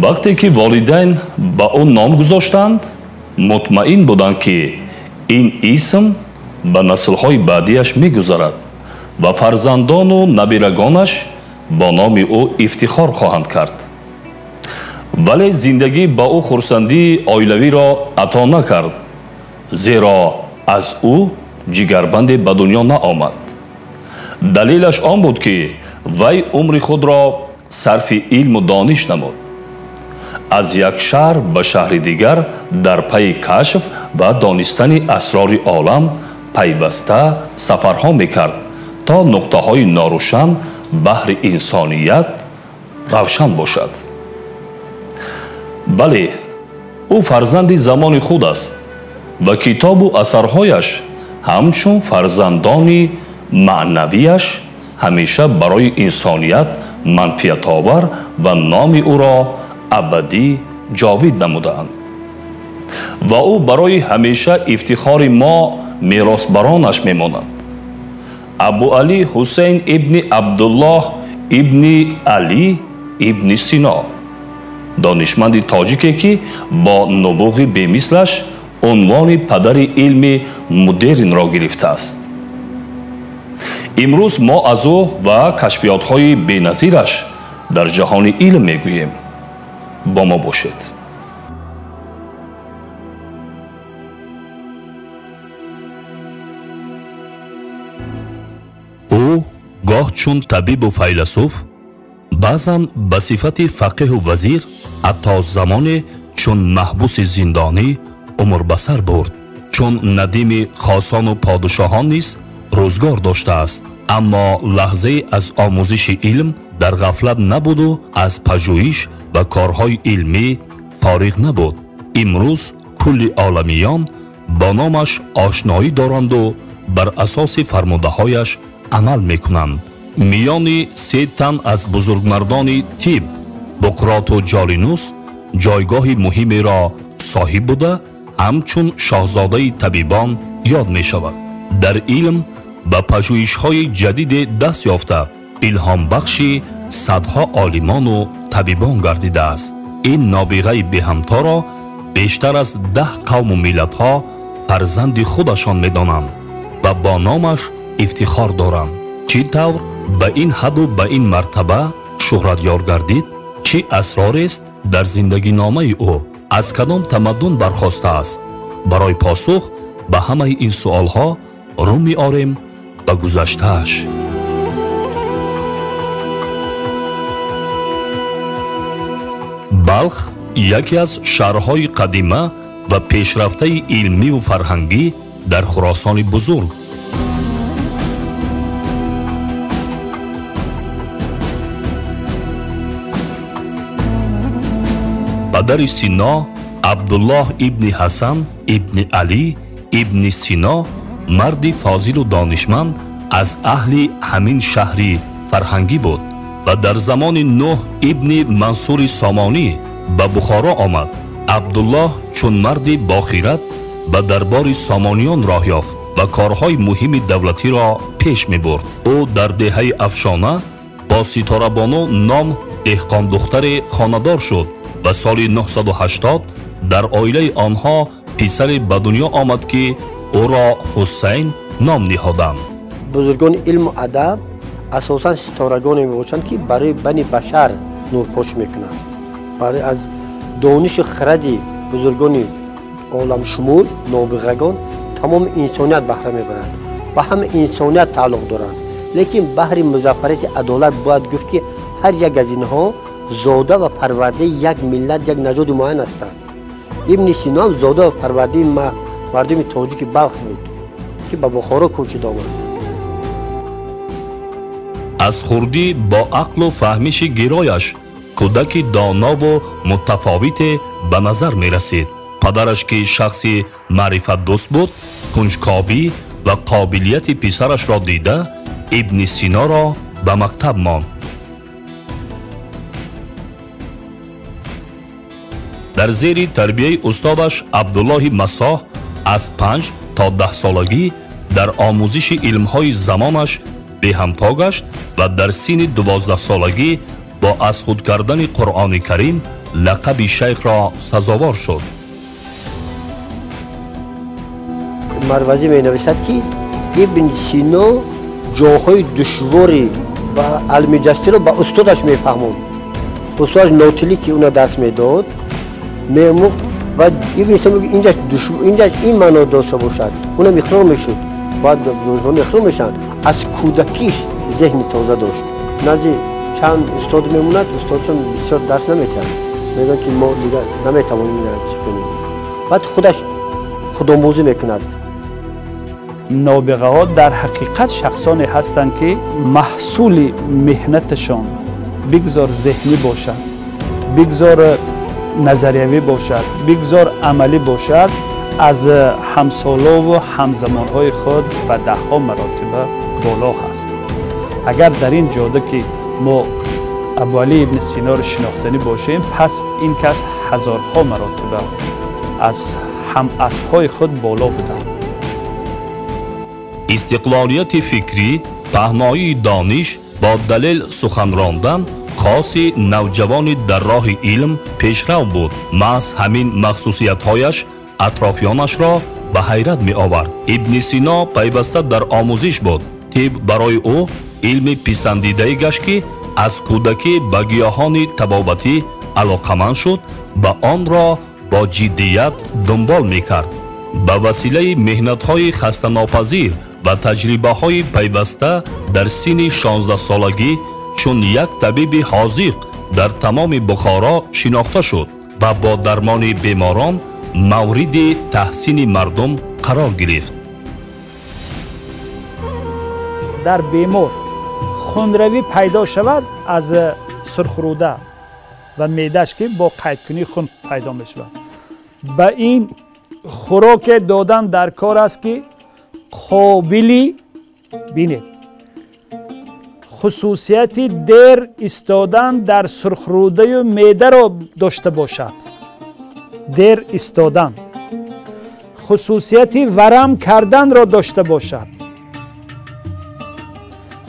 وقتی که والدین به او نام گذاشتند مطمئن بودند که این اسم به نسل‌های بعدیش می‌گذرد و فرزندان و نبیرگانش با نام او افتخار خواهند کرد. ولی زندگی با او خرسندی عائلوی را عطا نکرد، زیرا از او جگربندی به دنیا نآمد. دلیلش آن بود که وی عمر خود را صرف علم و دانش نمود. از یک شهر به شهر دیگر در پی کشف و دانستن اسرار عالم پیوسته سفرها میکرد تا نقطه های ناروشن بحر انسانیت روشن باشد. بله، او فرزند زمان خود است و کتاب و اثرهایش همچون فرزندان معنویش همیشه برای انسانیت منفعت آور و نام او را ابدی جاوید نمودند و او برای همیشه افتخار ما میراثبرانش میماند. ابو علی حسین ابن عبدالله ابن علی ابن سینا، دانشمند تاجیکی که با نبوغ بی‌مثلش عنوان پدر علم مدرن را گرفته است. امروز ما از او و کشفیات‌های بی‌نظیرش در جهان علم میگوییم. با ما باشید. او گاه چون طبیب و فیلسوف، بعضاً به صفت فقیه و وزیر، حتی زمان چون محبوس زندانی عمر بسر برد. چون ندیم خاصان و پادشاهان نیز روزگار داشته است، اما لحظه از آموزش علم در غفلت نبود و از پژوهش و کارهای علمی فارغ نبود. امروز کل عالمیان با نامش آشنایی دارند و بر اساس فرموده‌هایش عمل میکنند. میان 3 تن از بزرگمردان طب، بقراط و جالینوس، جایگاه مهمی را صاحب بوده همچون شاهزاده طبیبان یاد می شود. در علم به پژوهش‌های جدید دست یافته الهام بخشی صدها عالمان و طبیبان گردیده است. این نابغه به همتا را بیشتر از 10 قوم و ملت‌ها فرزند خودشان می‌دانند و با نامش افتخار دارند. چی طور به این حد و به این مرتبه شهرت یار گردید؟ چی اسرار است در زندگی نامه او؟ از کدام تمدن برخاسته است؟ برای پاسخ به همه این سوالها رو می آریم به گذشته‌اش. بلخ یکی از شهرهای قدیمه و پیشرفته علمی و فرهنگی در خراسان بزرگ. پدر سینا عبدالله ابن حسن ابن علی ابن سینا مردی فاضل و دانشمند از اهل همین شهری فرهنگی بود و در زمان نوح ابن منصور سامانی به بخارا آمد. عبدالله چون مردی باخیرت به دربار سامانیان راه یافت و کارهای مهم دولتی را پیش می برد. او در دهه افشانه با ستاره بانو نام دهقان دختر خانه‌دار شد و سال 980 در عائله آنها پسر به دنیا آمد که او را حسین نام نهادند. بزرگان علم و ادب اساساً ستارگانی میباشند که برای بنی بشر نورپوش میکنند. برای از دانش خردی بزرگان عالم شمول نابغگان تمام انسانیت بهره میبرند. به همه انسانیت تعلق دارند. لیکن بحر مظفریت عدالت باید گفت که هر یک از اینها زاده و پرورده یک ملت، یک نژاد معین هستند. ابن سینا هم زاده و پرورده مردم تاجیک بلخ بود که به بخارا کوچید آمد. از خردی با عقل و فهمش گرایش کودکی دانا و متفاوت به نظر می رسید. پدرش که شخصی معرفت دوست بود، کنجکاوی و قابلیت پسرش را دیده ابن سینا را به مکتب ماند. در زیر تربیه استادش عبدالله مساح از 5 تا 10 سالگی در آموزش علمهای زمانش به همتا گشت و در سن 12 سالگی با از خود کردن قرآن کریم لقب شیخ را سزاوار شد. مروزی می نویسد که ابن سینا جاهای دشواری و علم جستی رو با استادش می فهمون. استادش نوتلی که اونا درس می داد میموقع و ابن سینا اینجاش این معنا داشته باشد اونا میخرام میشد بعد روزها میخرام میشن از کودکیش ذهن تازه داشت. نزدی چند استاد میموند استادشون بسیار درس نمیتن میگن که ما دیگه نمیتوانیم چی کنیم بعد خودش خودآموزی میکند. نابغه ها در حقیقت شخصانی هستند که محصول مهنتشان بگذار ذهنی باشد بگذار نظریوی باشد بگذار عملی باشد از همسالا و همزمانهای خود به ده ها مراتب بالا هست. اگر در این جاده که ما ابوعلی ابن سینا را شناختنی باشیم پس این کس هزارها مراتب از هم اسبهای خود بالا بودند. استقلالیت فکری، پهنایی دانش با دلیل سخن راندن خاص نوجوان در راه علم پیشرو بود. محض همین مخصوصیت‌هایش اطرافیانش را به حیرت می آورد. ابن سینا پیوسته در آموزش بود. طب برای او علم پسندیده گشت که از کودکی به گیاهان طبابتی علاقمند شد و آن را با جدیت دنبال می کرد. به وسیله مهنت‌های خسته‌ناپذیر و تجربه‌های پیوسته در سن 16 سالگی چون یک طبیب حاذق در تمام بخارا شناخته شد و با درمان بیماران مورد تحسین مردم قرار گرفت. در بیمار خونروی پیدا شود از سرخروده و معده‌اش که با قیدکنی خون پیدا می شود. به این خوراک دادن در کار است که قابلی بینید خصوصیت دیر ایستادن در سرخروده و معده را داشته باشد. دیر ایستادن خصوصیت ورم کردن را داشته باشد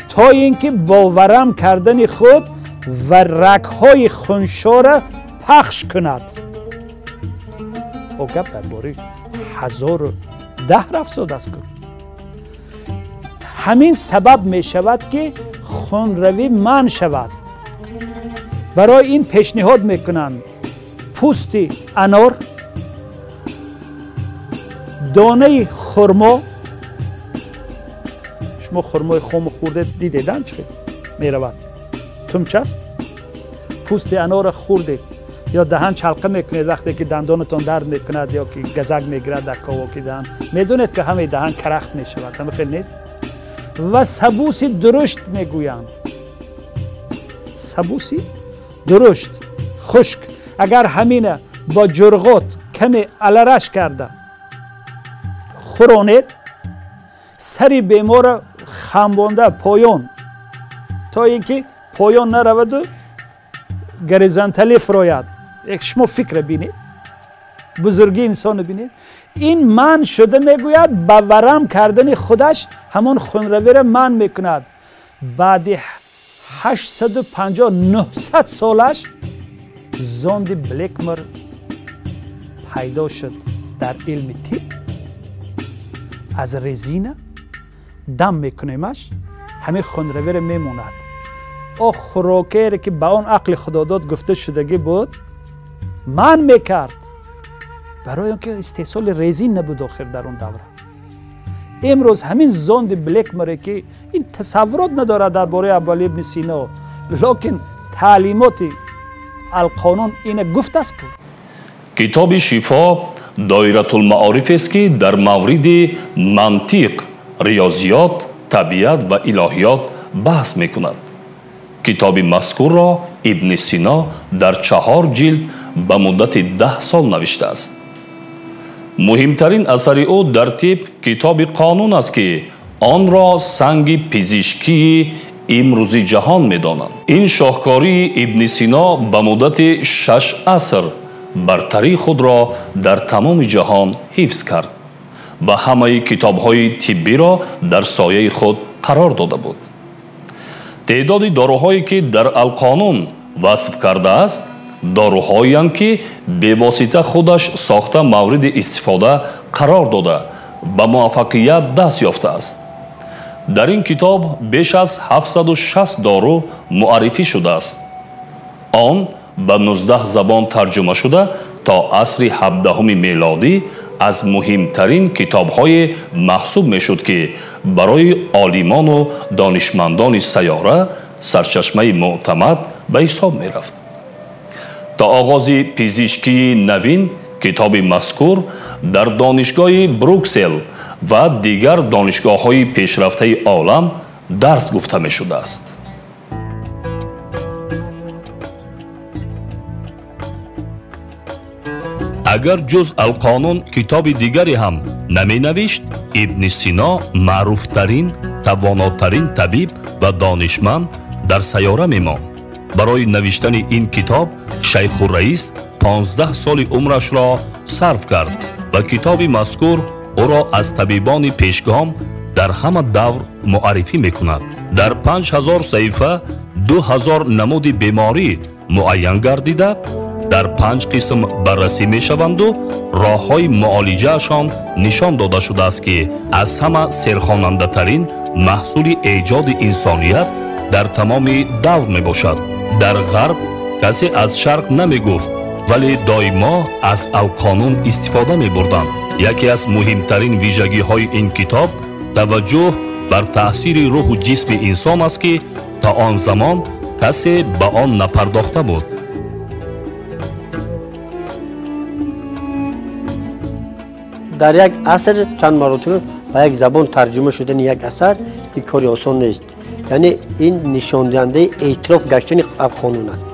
تا اینکه با ورم کردن خود و رگ‌های خونشا را پخش کند. او گپ درباره 1010 رفساد است کن. همین سبب می شود که خونروی منع شود. برای این پیشنهاد میکنند پوست انار، دانه خرما، شما خرمای خام خورده دیدیدن چه می رود تومچه است، پوست انار خورده یا دهن چلقه میکنید وقتی که دندانتان درد میکند یا که گزک میگیرد در کاواکی دهن میدونید که همه دهن کرخت میشود. همه خیلی نیست. و سبوسی درشت میگویند. سبوسی درشت خشک اگر همین با جرغات کمی علرش کرده خورانید سری بیمار خمبانده پایان تا اینکه پایان نرود و گریزانتلی فراید. شما فکر بینید بزرگی انسان بینید. این من شده میگوید با ورم کردن خودش همون خونروی را من میکند. بعد 850-900 سالش زاند بلکمر پیدا شد در علم طب. از رزینه دم میکنیمش همین خونروی را میموند. او خوراکی که به اون عقل خداداد گفته شدگی بود من میکرد برای اینکه استحصال رزین نبود آخر در اون دوره. امروز همین زاند بلکمر که این تصورات نداره درباره ابوعلی ابن سینا لکن تعلیمات القانون این گفت است. کتاب شفا دایره المعارف است که در مورد منطق، ریاضیات، طبیعت و الهیات بحث میکند. کتاب مذکور را ابن سینا در 4 جلد به مدت 10 سال نوشته است. مهمترین اثر او در طب کتاب قانون است که آن را سنگ پزشکی امروزی جهان می‌دانند. این شاهکاری ابن سینا به مدت 6 عصر برتری خود را در تمام جهان حفظ کرد و همه کتاب‌های طبی را در سایه خود قرار داده بود. تعداد داروهایی که در القانون وصف کرده است доруҳоянд ки бевосита худаш сохта мавриди истифода қарор дода ба муваффақият даст ёфтааст. дар ин китоб беш аз 760 дору муаррифӣ шудааст. он ба 19 забон тарҷума шуда то асри 17 мелодӣ аз муҳимтарин китобҳое маҳсуб мешуд ки барои олимону донишмандони сайёра сарчашмаи муътамад ба ҳисоб мерафт. то оғози пизишкии навин китоби мазкур дар донишгоҳи бруксел ва дигар донишгоҳҳои пешрафтаи олам дарс гуфта мешудааст. агар ҷуз алқонун китоби дигаре ҳам наменавишт, ибни сино маъруфтарин, тавонотарин табиб ва донишманд дар сайёра мемонд. барои навиштани ин китоб шайхураис 15 соли умрашро сарф кард ва китоби мазкур ӯро аз табибони пешгом дар ҳама давр муаррифӣ мекунад. дар 5000 саҳифа 2000 намуди беморӣ муайян гардида дар 5 қисм баррасӣ мешаванду роҳҳои муолиҷаашон нишон дода шудааст ки аз ҳама серхонандатарин маҳсули эҷоди инсоният дар тамоми давр мебошад. дар ғарб касе аз шарқ намегуфт, вале доимо аз алқонун истифода мебурданд. яке аз муҳимтарин вижагиҳои ин китоб таваҷҷӯҳ бар таъсири рӯҳу ҷисми инсон аст ки та он замон касе ба он напардохта буд. дар як аср чанд маротиба ба як забон тарҷума шудани як асар ин кори осон нест. яъне ин нишондиҳандаи эътироф гаштани алқонун аст.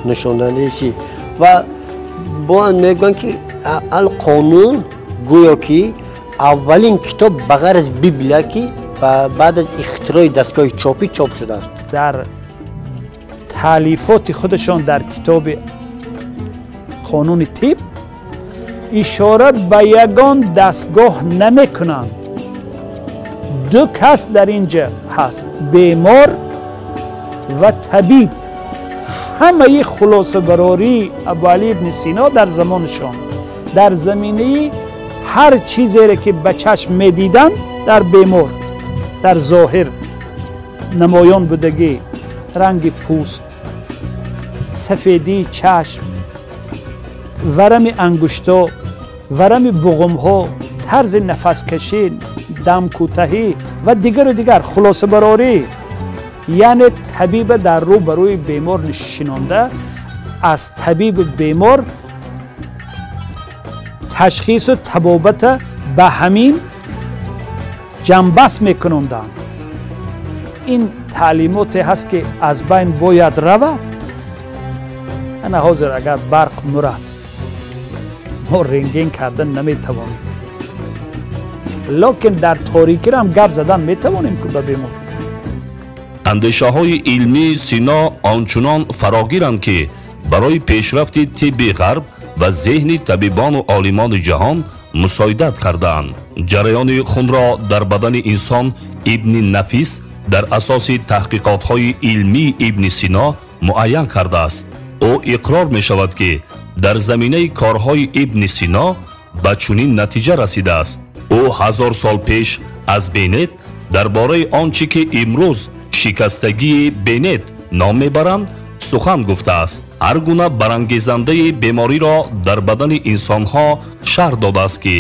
нишондиҳандаи ва бо мегӯянд ки алқонун гӯё ки аввалин китоб ба ғайр аз библия ки баъд аз ихтирои дастгоҳи чопӣ чоп шудааст. дар таълифоти худашон дар китоби қонуни тиб ишора ба ягон дастгоҳ намекунанд. ду кас дар инҷа ҳаст, бемор ва табиб. ҳамаи хулосабарории абуалӣ ибни сино дар замонашон дар заминаи ҳар чизере ки ба чашм медиданд дар бемор, дар зоҳир намоён будагӣ, ранги пӯст, сафедии чашм, варами ангуштҳо, варами буғумҳо, тарзи нафаскашӣ, дамкӯтаҳӣ ва дигару дигар хулосабарорӣ. яъне табиба дар рӯ ба рӯи бемор нишинонда аз табиби бемор ташхису табобата ба ҳамин ҷамъбаст мекунонданд. ин таълимоте ҳаст ки аз байн бояд равад. ана ҳозир агар барқ мурад мо рентген кардан наметавонем, лекин дар торикиам гап задан метавонем ба бемор. андешаҳои илмии сино ончунон фарогиранд ки барои пешрафти тибби ғарб ва зеҳни табибону олимони ҷаҳон мусоидат кардаанд. ҷараёни хунро дар бадани инсон ибни нафис дар асоси таҳқиқотҳои илмии ибни сино муайян кардааст. ӯ иқрор мешавад ки дар заминаи корҳои ибни сино ба чунин натиҷа расидааст. ӯ 1000 сол пеш аз бенет дар бораи он чӣ ки имрӯз шикастагии бенет ном мебаранд сухан гуфтааст. ҳар гуна барангезандаи бемориро дар бадани инсонҳо шарҳ додааст ки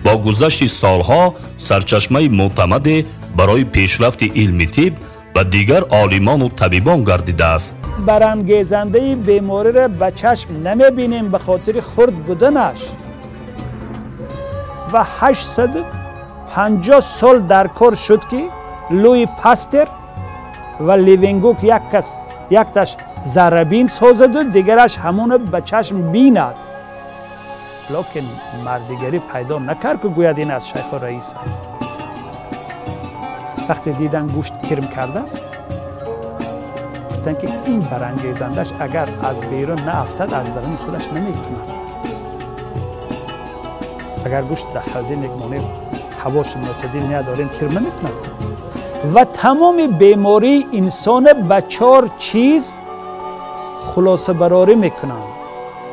бо гузашти солҳо сарчашмаи мӯътамаде барои пешрафти илми тиб ва дигар олимону табибон гардидааст. барангезандаи бемориро ба чашм намебинем ба хотири хурд буданаш ва 850 сол дар кор шуд ки луи пастер ва ливенгук якташ заррабин созаду дигараш ҳамона ба чашм бинад. лекин мардигарӣ пайдо накард ки гӯяд ин аз шайху раис. вақте дидан гӯшт кирм кардааст, гуфтанд ки ин барангезандаш агар аз берун наафтад аз даруни худаш намекунад. агар гӯшт дар холодильник монем ҳавош мӯътадил надорем кирм намекунад. ва тамоми бемории инсона ба 4 чиз хулосабарорӣ мекунанд.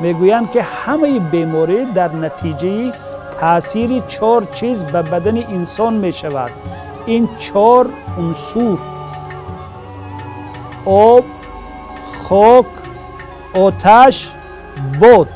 میگویند که همه بیماری در نتیجه تاثیر 4 چیز به بدن انسان می شود. این 4 عنصر آب، خاک، آتش، باد.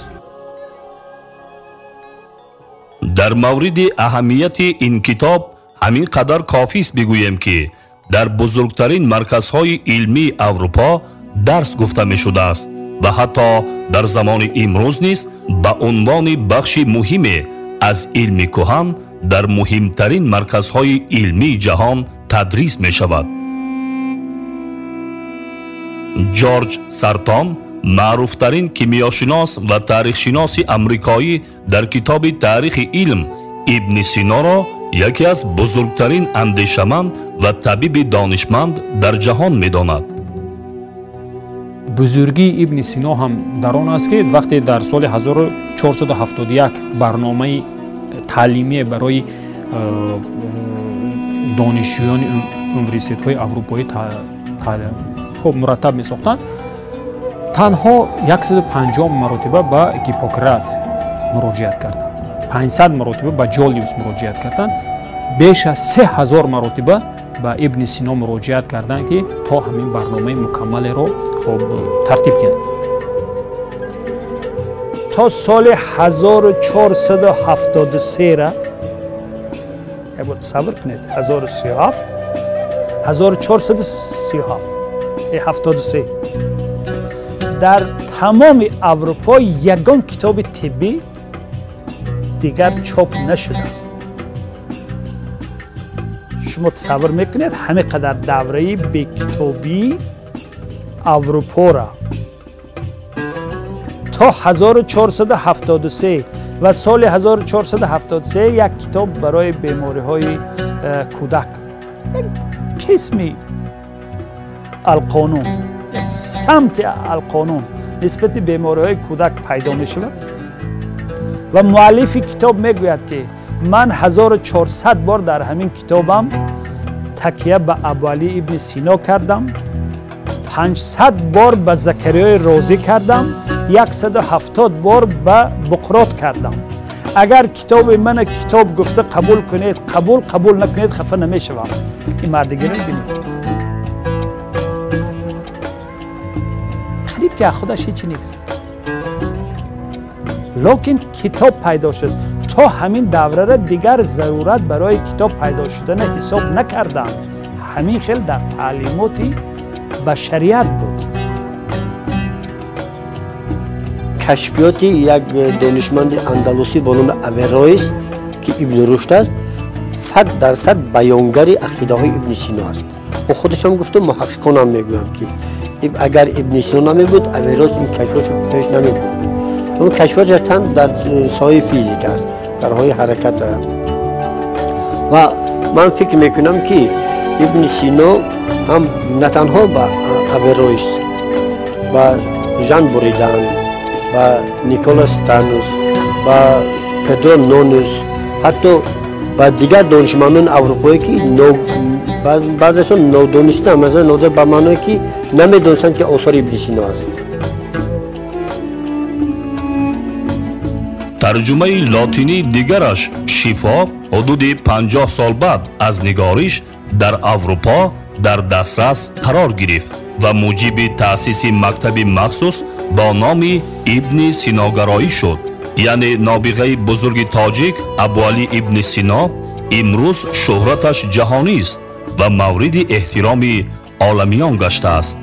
در مورد اهمیت این کتاب همین قدر کافی است بگویم که در بزرگترین مرکزهای علمی اروپا درس گفته می شده است و حتی در زمان امروز نیز به عنوان بخشی مهم از علم کهن در مهمترین مرکزهای علمی جهان تدریس می شود. جورج سرتان، معروفترین کیمیاشناس و تاریخشناس امریکایی، در کتاب تاریخ علم ابن سینا را یکی از بزرگترین اندیشمند و طبیب دانشمند در جهان می داند. بزرگی ابن سینا هم در آن است که وقتی در سال 1471 برنامه تعلیمی برای دانشجویان یونیورسیتی‌های اروپایی خوب مرتب می ساختند، تنها 150 مرتبه به هیپوکرات مراجعت کردند، 500 مرتبه به جولیوس مراجعت کردند، بیش از 3000 مرتبه به ابن سینا مراجعت کردند که تا همین برنامه مکمل را خوب ترتیب کنند. تا سال 1473 را صبر کنید، 1437 در تمام اروپا یگان کتاب طبی دیگر چاپ نشده است. شما تصور میکنید همه قدر دوره بی کتابی اروپا را تا 1473 و سال 1473 یک کتاب برای بیماری های کودک، یک قسمی القانون، یک سمت القانون نسبت بیماری های کودک پیدا می شود و مؤلف کتاب میگوید که من 1400 بار در همین کتابم تکیه به ابوعلی ابن سینا کردم، 500 بار به زکریای رازی کردم، 170 بار به بقراط کردم. اگر کتاب من کتاب گفته قبول کنید قبول نکنید خفه نمیشوم. این مردگی رو ببینید، قریب که خودش هیچی نیست، لیکن کتاب پیدا شد. تا همین دوره را دیگر ضرورت برای کتاب پیدا شدن حساب نکردند. همین خیلی در تعلیمات بشریت بود. کشفیات یک دانشمند اندلسی به نام اویرویس که ابن رشد است 100% بیانگر عقیده های ابن سینا است. و خودش هم گفته، محققان هم میگویند که اگر ابن سینا نمیبود اویرویس این کشفش پیش نمیبرد. اون کشفش در سایه فیزیک است، در های حرکت. و من فکر میکنم که ابن سینا هم نه تنها با اویرویس و ژان بوریدان و نیکولاس تانوس و پدرو نونوس، حتی با دیگر دانشمندان اروپایی که بعضیشون نادانسته، مثلا نادر به معنی که نمیدونستند که آثار ابن سینا است. ترجمه لاتینی دیگرش شفا حدود 50 سال بعد از نگارش در اروپا در دسترس قرار گرفت و موجب تأسیس مکتب مخصوص با نام ابن سیناگرایی شد. یعنی نابغه بزرگ تاجیک ابوعلی ابن سینا امروز شهرتش جهانی است و مورد احترام عالمیان گشته است.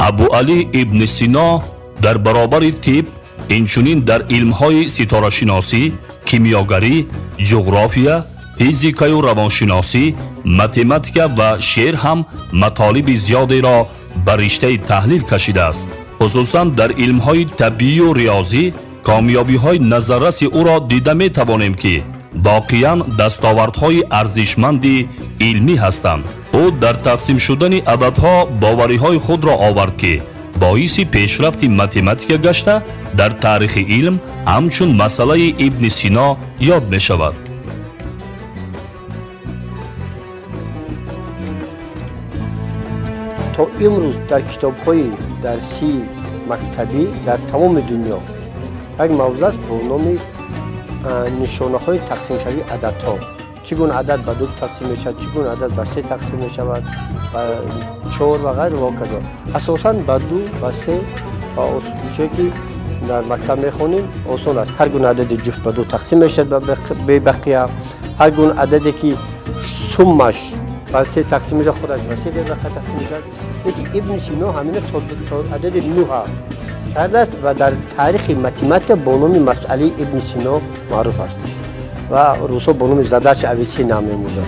ابوعلی ابن سینا در برابر طب، اینچنین در علمهای ستاره‌شناسی، کیمیاگری، جغرافیا، فیزیک و روانشناسی، متماتیک و شعر هم مطالب زیادی را بر رشته تحلیل کشیده است. خصوصا در علمهای طبیعی و ریاضی کامیابی‌های نظررس او را دیده می‌توانیم که واقعاً دستاوردهای ارزشمندی علمی هستند. او در تقسیم شدن عددها باوریهای خود را آورد که باعث پیشرفت متماتیک گشته در تاریخ علم همچون مسئله ابن سینا یاد می شود. تا امروز در کتاب‌های درسی مکتبی در تمام دنیا یک موضوع است با نام نشانه‌های تقسیم شوی عددها. چگونه عدد به 2 تقسیم می شود، چگونه عدد به 3 تقسیم می شود، به 4 و غیره و کذا. اساساً به 2 به 3 چه که در مکتب میخونیم آسان است. هر گونه عدد جفت به 2 تقسیم می شود به بقیه. هر گونه عددی که سمش به 3 تقسیم می شود خودش به 3 تقسیم می شود. یکی ابن سینا همین تا عدد 9 کرده است و در تاریخ متماتیک با نام مسئله ابن سینا معروف است و روسا با نام زدرچ اویسی نام می‌برند.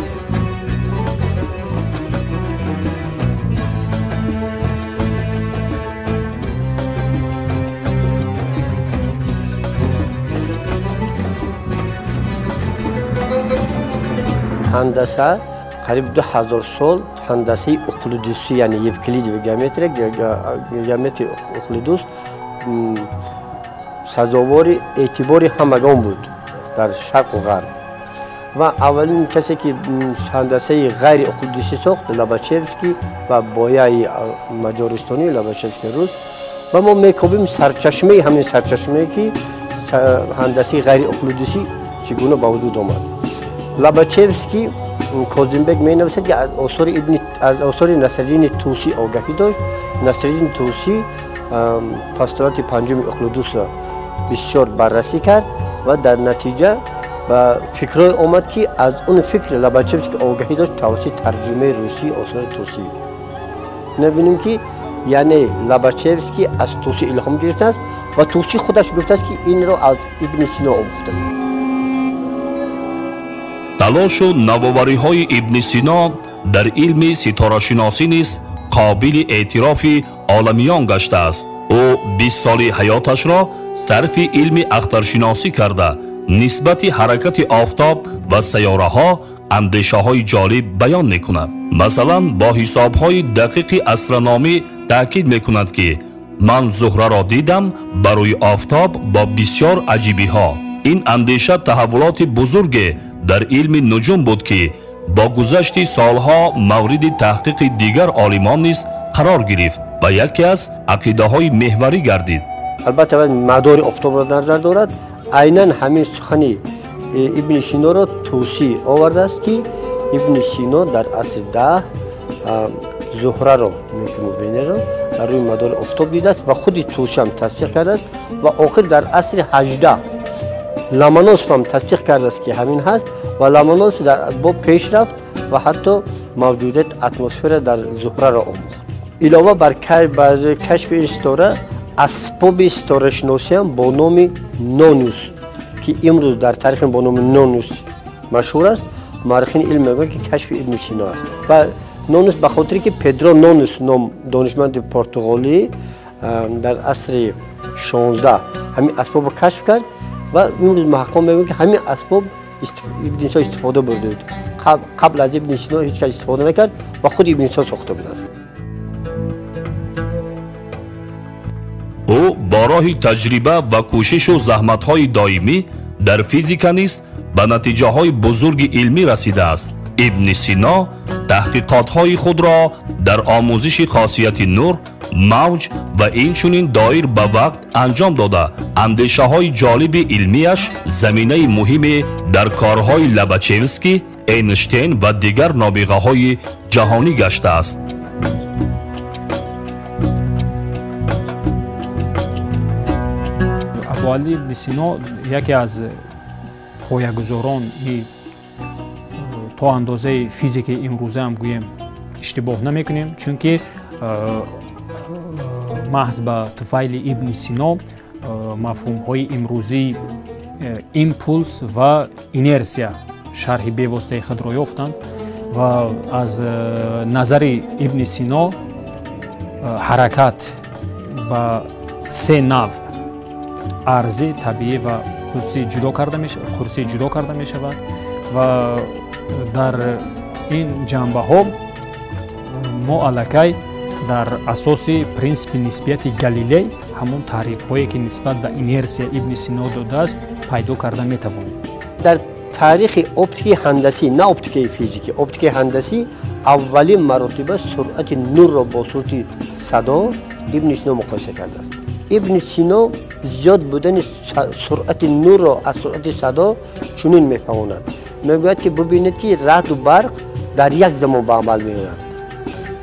هندسه قریب 2000 سال هندسه اقلیدوسی یعنی یوکلید و گیومتری اقلیدوس سزاوار اعتبار همگان بود در شرق و غرب و اولین کسی که هندسه غیر اقلیدوسی ساخت لاباچفسکی و بایای مجارستانی لاباچفسکی روس و ما میکوبیم سرچشمه همین سرچشمه که هندسه غیر اقلیدوسی چگونه با وجود آمد. لاباچفسکی کوزنبرگ می نویسد که از آثار نصرالدین طوسی آگاهی داشت. نصرالدین طوسی پاستورات پنجم اقلیدوس را بسیار بررسی کرد و در نتیجه به فکرای آمد که از اون فکر لاباچفسکی آگاهی داشت توسط ترجمه روسی آثار طوسی. نبینیم که یعنی لاباچفسکی از طوسی الهام گرفته است و طوسی خودش گفته است که این را از ابن سینا آموخته. تلاش و نوآوری‌های ابن سینا در علم ستاره‌شناسی نیز قابل اعتراف عالمیان گشته است. او 20 سال حیاتش را صرف علم اخترشناسی کرده نسبت حرکت آفتاب و سیاره‌ها اندیشه‌های جالب بیان می‌کند. مثلا با حساب‌های دقیق استرونومی تاکید می‌کند که من زهره را دیدم برای آفتاب با بسیار عجیبی‌ها. این اندیشه تحولات بزرگ در علم نجوم بود که با گذشت سالها مورد تحقیق دیگر عالمان نیز قرار گرفت و یکی از عقیده‌های محوری گردید. البته مدار آفتاب را در نظر دارد. عیناً همین سخن ابن سینا را طوسی آورده است که ابن سینا در عصر 10 زهره را می‌بینه را در روی مدار آفتاب دیده است و خود طوسی هم تصدیق کرده است و آخر در عصر 18 لامانوس هم تصدیق کرده است که همین هست و لامانوس در باب پیش رفت و حتی موجودیت اتمسفر در زهره را آموخت. علاوه بر کشف این ستاره اسباب ستاره شناسی هم با نام نونوس که امروز در تاریخ با نام نونوس مشهور است. مورخین علم میگویند که کشف ابن سینا است و نونوس به خاطری که پدرو نونوس نام دانشمند پرتغالی در عصر 16 همین اسباب کشف کرد و امروز محققان میگویند که همین اسباب ابن سینا استفاده برده بود. قبل از ابن سینا هیچ کس استفاده نکرد و خود ابن سینا ساخته بود است. او با راه تجربه و کوشش و زحمت‌های دائمی در فیزیکا نیز به نتیجه‌های بزرگ علمی رسیده است. ابن سینا تحقیقات‌های خود را در آموزش خاصیت نور، موج و اینچنین دایر به وقت انجام داده اندیشه‌های جالب علمیش زمینه مهمی در کارهای لاباچفسکی، اینشتین و دیگر نابغه‌های جهانی گشته است. والی ابن سینا یکی از پایه‌گذاران تا اندازه فیزیک امروزه هم گویم اشتباه نمیکنیم، چون که محض به طفیل ابن سینا مفهوم های امروزی ایمپولس و اینرسیا شرح بیواسطه خود را یافتند و از نظر ابن سینا حرکت با سه نوع: ارضی، طبیعی و خصوصی جدا کرده می شود و در این جنبه ها ما الکی در اساس پرینسیپ نسبیت گالیلی همون تعریف هایی که نسبت به اینرسیا ابن سینا داده است پیدا کرده می توانیم. در تاریخ اپتیک هندسی، نه اپتیک فیزیکی، اپتیک هندسی اولین مرتبه سرعت نور را با سرعت صدا ابن سینا مقایسه کرده است. ابن سینا زیاد بودن سرعت نور را از سرعت صدا چنین میفهماند. میگوید که ببینید که رعد و برق در یک زمان به عمل میآیند.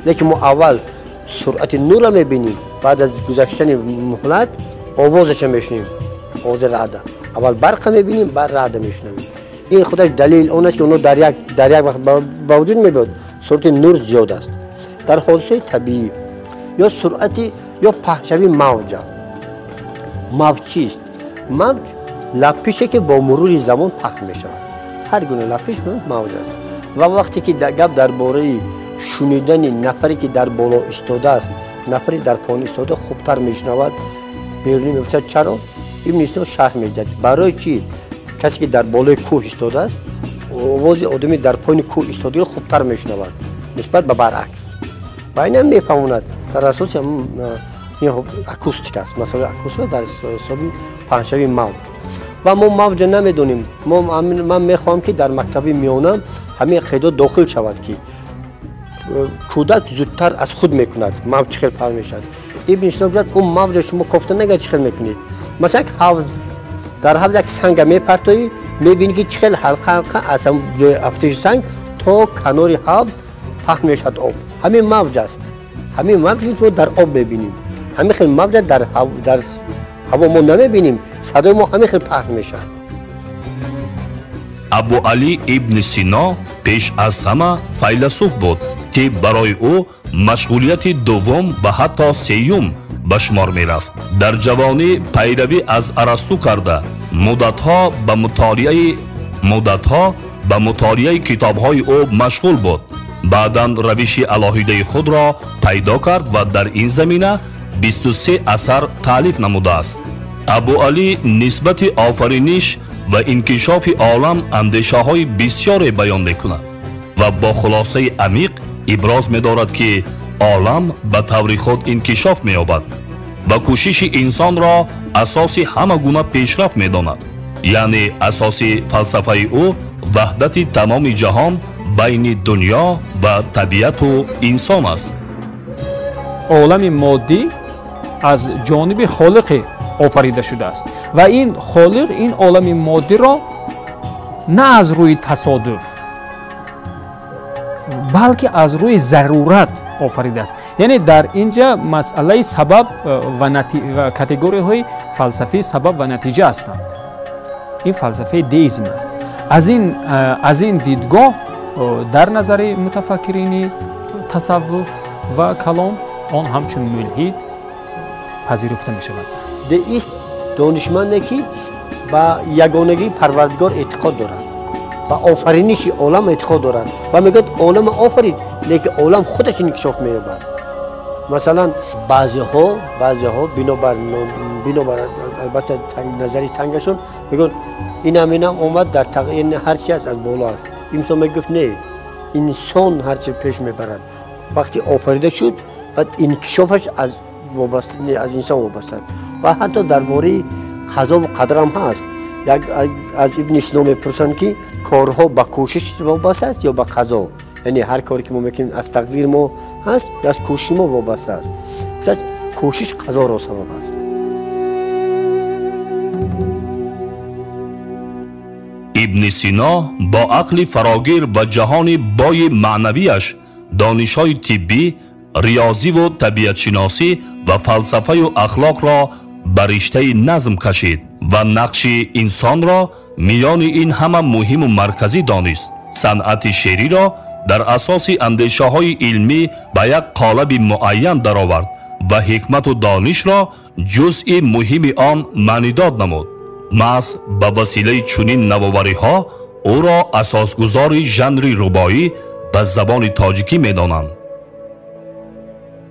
لیکن ما اول سرعت نور را میبینیم، بعد از گذشتن مهلت آوازش میشنیم، آواز رعد. اول برق میبینیم، بعد رعد میشنویم. این خودش دلیل اون است که اونو در یک وقت با وجود میاد سرعت نور زیاد است. در حادثه طبیعی یا سرعت یا پهنشوی موج چیست؟ موج لپیشه که با مرور زمان پهن می شود. هر گونه لپیش موج است. و وقتی که گپ درباره شنیدن نفری که در بالا ایستاده است، نفری در پایین ایستاده خوبتر میشنود، بیرونی میپرسد چرا؟ ابن سینا شرح میدهد برای چی؟ کسی که در بالای کوه ایستاده است آواز آدمی در پایین کوه ایستاده را خوبتر میشنود نسبت به برعکس. و این هم میفهماند در اساس این اکوستیک است، مثلا اکوستیک در حسابی پهنشوی موج. و ما موج نمیدونیم. من میخوام که در مکتب میانم همین قاعده داخل شود که کودک زودتر از خود میکند موج چخیل پهن میشد. ابن سینا گفت اون موج شما کفته نگه چخیل میکنید. مثلا حوض، در حوض یک سنگ میپرتایی، میبینی که چخیل حلقه از جای افتش سنگ تا کنار حوض پهن میشد آب. همین موج است. همین موجی که در آب میبینیم، همین خیلی موج در هوا ما نمیبینیم، صدای ما همین خیلی پهن میشد. ابو علی ابن سینا پیش از همه فیلسوف بود که برای او مشغولیت دوم و حتی سیوم به شمار می رفت. در جوانی پیروی از ارسطو کرده مدتها به مطالعه کتاب‌های او مشغول بود. بعداً روش الهیده خود را پیدا کرد و در این زمینه 23 اثر تالیف نموده است. ابو علی نسبت آفرینش و انکشاف عالم اندیشه‌های بسیاری بیان می‌کند و با خلاصه عمیق ابراز می‌دارد که عالم به طور خود انکشاف می‌یابد و کوشش انسان را اساس همه گونه پیشرفت می‌داند. یعنی اساس فلسفه او وحدت تمام جهان بین دنیا و طبیعت و انسان است. عالم مادی از جانب خالق آفریده شده است و این خالق این عالم مادی را نه از روی تصادف بلکه از روی ضرورت آفریده است. یعنی در اینجا مسئله سبب و کاتگوری های فلسفی سبب و نتیجه هستند. این فلسفه دیزم است. از این دیدگاه در نظر متفکرین تصوف و کلام آن همچون ملحد پذیرفته می شود. دئیست دانشمندی که با یگانگی پروردگار اعتقاد دارد، با آفرینش عالم اعتقاد دارد و میگه عالم آفرید لیکن عالم خودش انکشاف می‌یابد. مثلا بعضی ها بنابر البته نظری تنگشون میگن این هم اومد در تغییر هر چی از بالا است. انسان میگفت نه، انسان هر چی پیش میبرد. وقتی آفریده شد بعد انکشافش از انسان وابسته است. و حتی درباره قضا و قدر هم هست. از ابن سینا میپرسند که کارها با کوشش وابسته است یا با قضا. یعنی هر کاری که ما میکنیم از تقدیر ما هست یا از کوشش ما وابسته است. پس کوشش قضا را سبب است. ابن سینا با عقل فراگیر و جهان بای معنویش دانش‌های طبی، ریاضی و طبیعت شناسی و فلسفه و اخلاق را بر رشته نظم کشید و نقش انسان را میان این همه مهم و مرکزی دانست. صنعت شعری را در اساس اندیشه‌های علمی به یک قالب معین درآورد و حکمت و دانش را جزء مهم آن معنیداد نمود. محض به وسیله چنین نوآوری‌ها او را اساسگزار ژانر ربایی به زبان تاجیکی می‌دانند.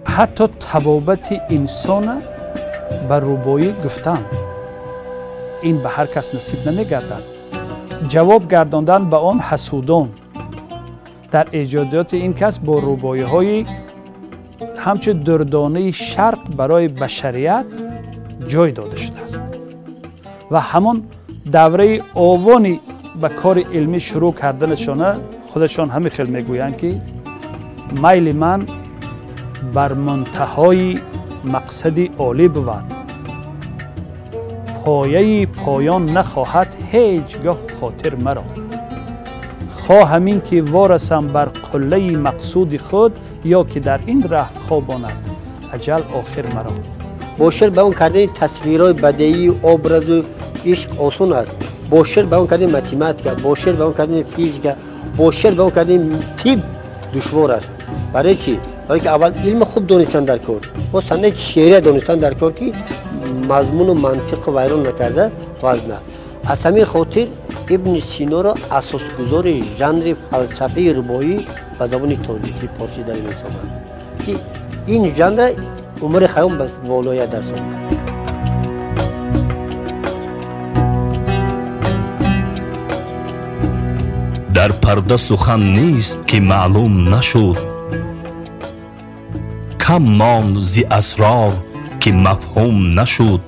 حتی طبابت انسان به ربایی گفتند. این به هر کس نصیب نمیگردد. جواب گرداندن به آن حسودان در ایجادات این کس با روبایه های همچون دردانه شرق برای بشریت جای داده شده است و همان دوره آوانی به کار علمی شروع کردنشانه خودشان همین خیلی میگویند که میل من بر منتهای مقصد عالی بود، پایه پایان نخواهد هیچگاه خاطر مرا، خواهم این که وارسم بر قله مقصود خود یا که در این ره خواباند اجل آخر مرا. با شعر بیان کردن تصویرهای بدیعی و ابراز و عشق آسان است. با شعر بیان کردن متماتیک، با شعر بیان کردن فیزیک، با شعر بیان کردن طب دشوار است. برای چی؟ برای که اول علم خوب دانستن در کار، با صنعت شعری دانستن در کار که مضمون و منطق ویران نکرده وزنه. از همین خاطر ابن سینا را اساسگذار ژانر فلسفه ربایی به زبان تاجیکی پارسی در این حسابند که این ژانر عمر خیام به والایت رساند. در پرده سخن نیست که معلوم نشد، کم ماند ز اسرار که مفهوم نشد.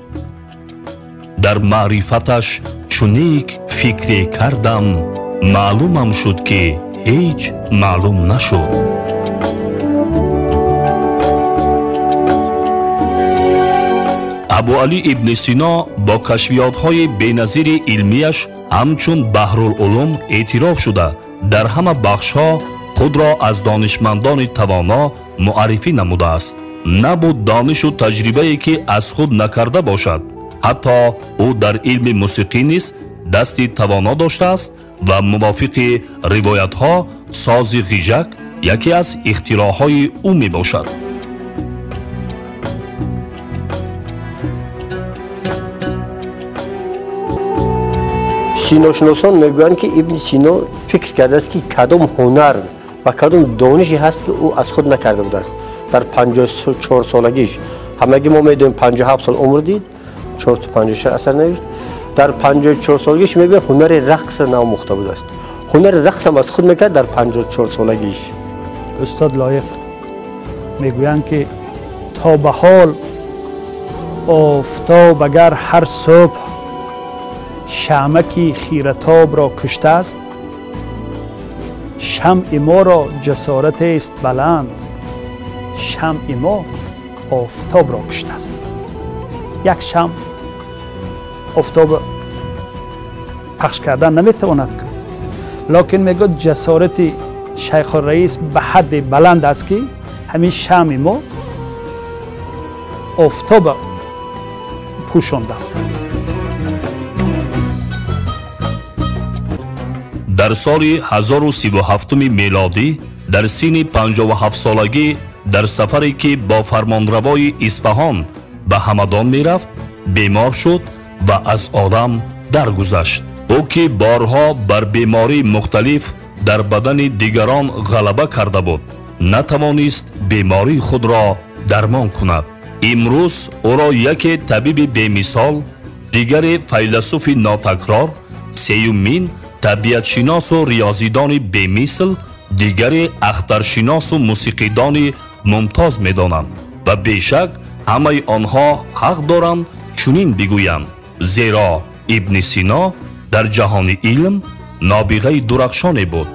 در معرفتش چونیک فکری کردم، معلومم شد که هیچ معلوم نشد. ابو علی ابن سینا با کشفیات‌های بی‌نظیر علمیش همچون بحرالعلوم اعتراف شده در همه بخش‌ها خود را از دانشمندان توانا معرفی نموده است. نبود دانش و تجربه‌ای که از خود نکرده باشد. حتی او در علم موسیقی نیز دستی توانا داشته است و موافق روایت‌ها ساز غیژک یکی از اختراع‌های او می باشد. سیناشناسان میگویند که ابن سینا فکر کرده است که کدام هنر و کدام دانشی هست که او از خود نکرده بوده است. در 54 سالگیش، همگی ما میدونیم 57 سال عمر دید، 4 تا 56 اثر نوشت. در 54 سالگیش میگه هنر رقص ناموخته بوده است. هنر رقص هم از خود میکرد در 54 سالگیش. استاد لایق میگویند که تا به حال آفتاب اگر هر صبح شمعی خیرتاب را کشته است، شمع ما را جسارت است بلند، شمع ما آفتاب را کشته است. یک شمع آفتاب پخش کردن نمیتواند کرد، لکن میگه جسارت شیخ الرئیس به حد بلند است که همین شمع ما آفتاب پوشانده است. در سال 1037 میلادی در سن 57 سالگی در سفری که با فرمانروای اصفهان به همدان میرفت بیمار شد و از آدم درگذشت. او که بارها بر بیماری مختلف در بدن دیگران غلبه کرده بود نتوانست بیماری خود را درمان کند. امروز او را یک طبیب بی‌مثال، دیگر فیلسوف ناتکرار، سیومین طبیعت شناس و ریاضیدان بی‌مثل، دیگر اخترشناس و موسیقیدان ممتاز می‌دانند و بیشک همه آنها حق دارند چنین بگویند، زیرا ابن سینا در جهان علم نابغه درخشانی بود.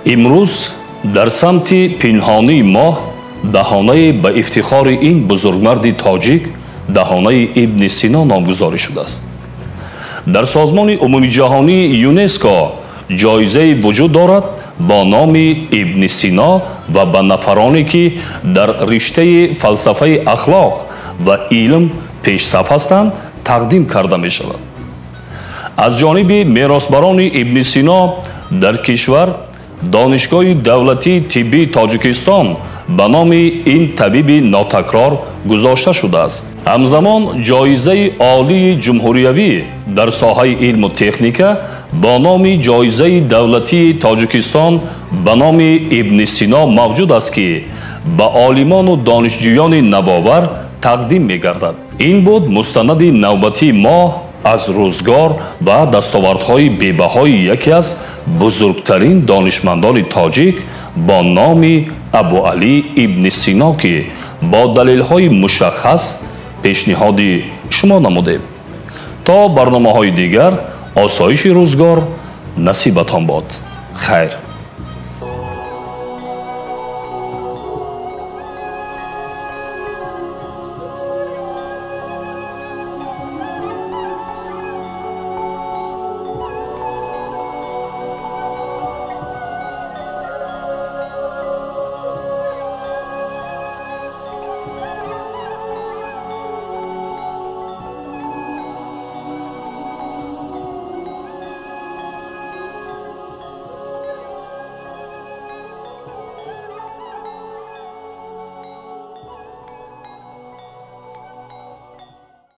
امروز در سمت پنهانی ماه دهانه به افتخار این بزرگمرد تاجیک دهانه ابن سینا نامگذاری شده است. در سازمان عمومی جهانی یونسکو جایزه وجود دارد با نام ابن سینا و به نفرانی که در رشته فلسفه اخلاق و علم پیشصف هستند تقدیم کرده می شود. از جانب میراثبران ابن سینا در کشور دانشگاه دولتی طبی تاجیکستان به نام این طبیب ناتکرار گذاشته شده است. همزمان جایزه عالی جمهوریوی در ساحه علم و تکنیک با نام جایزه دولتی تاجیکستان به نام ابن سینا موجود است که به عالمان و دانشجویان نوآور تقدیم می‌گردد. این بود مستند نوبتی ما از روزگار و دستاوردهای بی‌بهای یکی از بزرگترین دانشمندان تاجیک با نام ابو علی ابن سینا که با دلیل‌های مشخص پیشنهاد شما نمودیم. تا برنامه‌های دیگر آسایش روزگار نصیبتان باد. خیر.